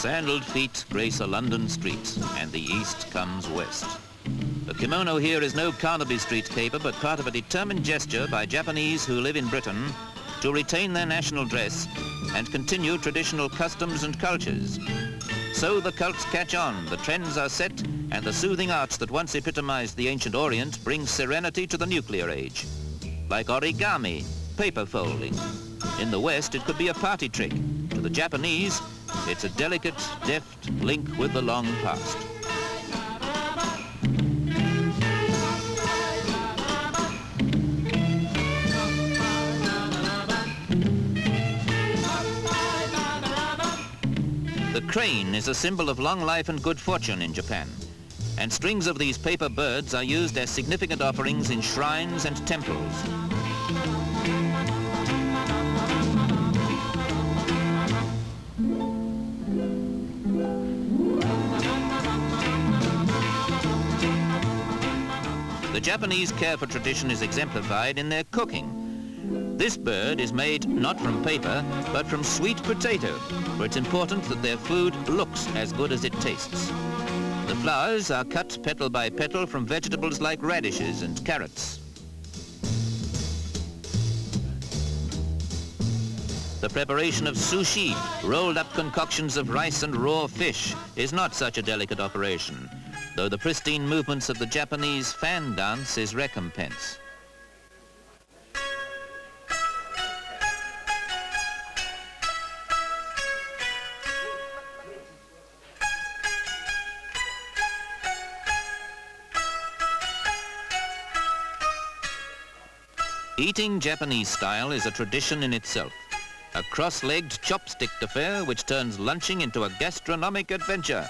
Sandaled feet grace a London street, and the East comes west. The kimono here is no Carnaby Street caper, but part of a determined gesture by Japanese who live in Britain to retain their national dress and continue traditional customs and cultures. So the cults catch on, the trends are set, and the soothing arts that once epitomized the ancient Orient bring serenity to the nuclear age. Like origami, paper folding. In the West, it could be a party trick. To the Japanese, it's a delicate, deft link with the long past. The crane is a symbol of long life and good fortune in Japan, and strings of these paper birds are used as significant offerings in shrines and temples. The Japanese care for tradition is exemplified in their cooking. This bird is made not from paper, but from sweet potato, for it's important that their food looks as good as it tastes. The flowers are cut petal by petal from vegetables like radishes and carrots. The preparation of sushi, rolled up concoctions of rice and raw fish, is not such a delicate operation, though the pristine movements of the Japanese fan dance is recompense. Eating Japanese style is a tradition in itself, a cross-legged chopstick affair which turns lunching into a gastronomic adventure.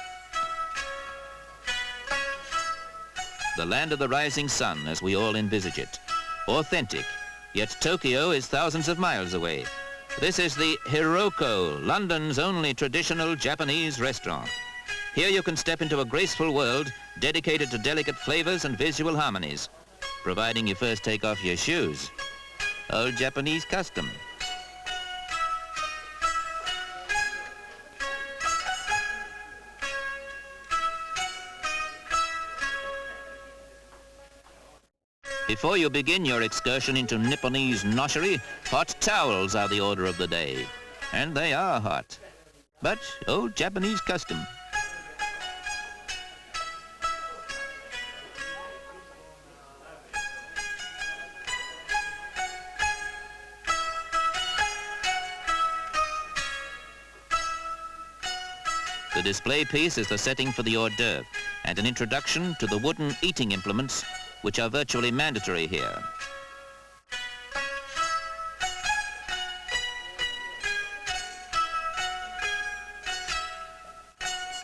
The land of the rising sun as we all envisage it. Authentic, yet Tokyo is thousands of miles away. This is the Hiroko, London's only traditional Japanese restaurant. Here you can step into a graceful world dedicated to delicate flavors and visual harmonies, providing you first take off your shoes. Old Japanese custom. Before you begin your excursion into Nipponese noshery, hot towels are the order of the day. And they are hot. But old Japanese custom. The display piece is the setting for the hors d'oeuvre and an introduction to the wooden eating implements which are virtually mandatory here.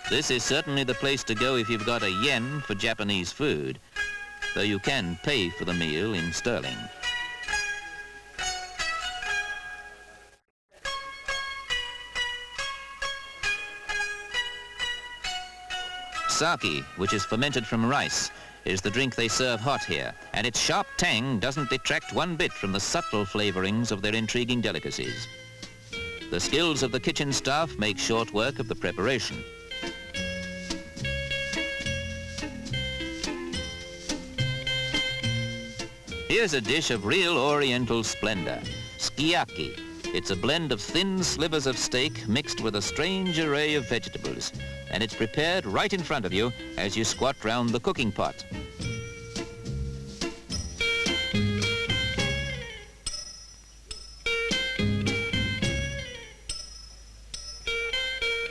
This is certainly the place to go if you've got a yen for Japanese food, though you can pay for the meal in sterling. Sake, which is fermented from rice, is the drink they serve hot here, and its sharp tang doesn't detract one bit from the subtle flavorings of their intriguing delicacies. The skills of the kitchen staff make short work of the preparation. Here's a dish of real Oriental splendor, sukiyaki. It's a blend of thin slivers of steak mixed with a strange array of vegetables, and it's prepared right in front of you as you squat round the cooking pot.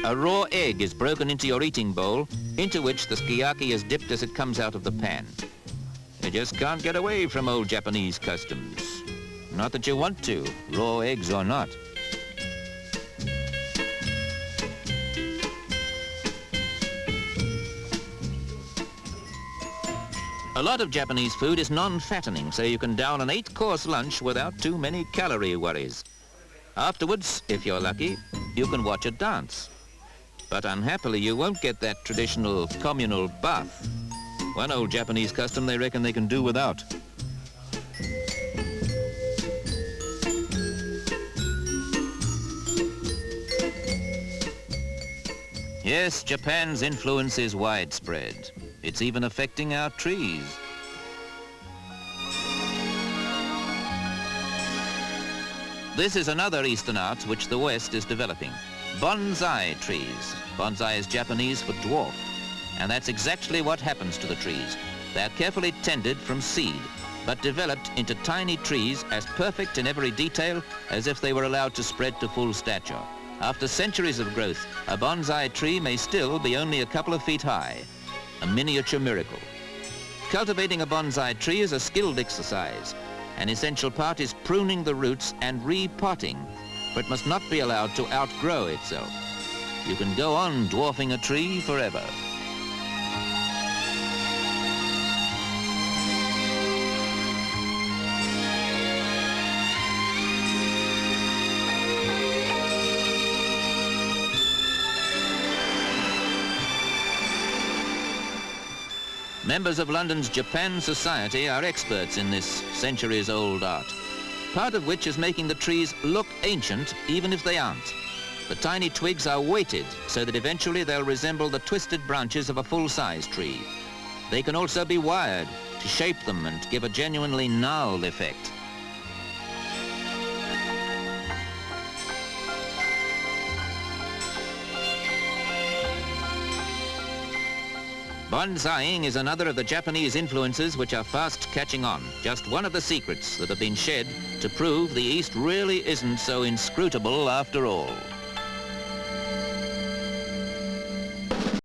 A raw egg is broken into your eating bowl, into which the sukiyaki is dipped as it comes out of the pan. You just can't get away from old Japanese customs. Not that you want to, raw eggs or not. A lot of Japanese food is non-fattening, so you can down an 8-course lunch without too many calorie worries. Afterwards, if you're lucky, you can watch a dance. But unhappily, you won't get that traditional communal bath. One old Japanese custom they reckon they can do without. Yes, Japan's influence is widespread. It's even affecting our trees. This is another Eastern art which the West is developing. Bonsai trees. Bonsai is Japanese for dwarf. And that's exactly what happens to the trees. They're carefully tended from seed, but developed into tiny trees as perfect in every detail as if they were allowed to spread to full stature. After centuries of growth, a bonsai tree may still be only a couple of feet high. A miniature miracle. Cultivating a bonsai tree is a skilled exercise. An essential part is pruning the roots and repotting, but it must not be allowed to outgrow itself. You can go on dwarfing a tree forever. Members of London's Japan Society are experts in this centuries-old art, part of which is making the trees look ancient even if they aren't. The tiny twigs are weighted so that eventually they'll resemble the twisted branches of a full-size tree. They can also be wired to shape them and give a genuinely gnarled effect. Bonsaiing is another of the Japanese influences which are fast catching on. Just one of the secrets that have been shed to prove the East really isn't so inscrutable after all.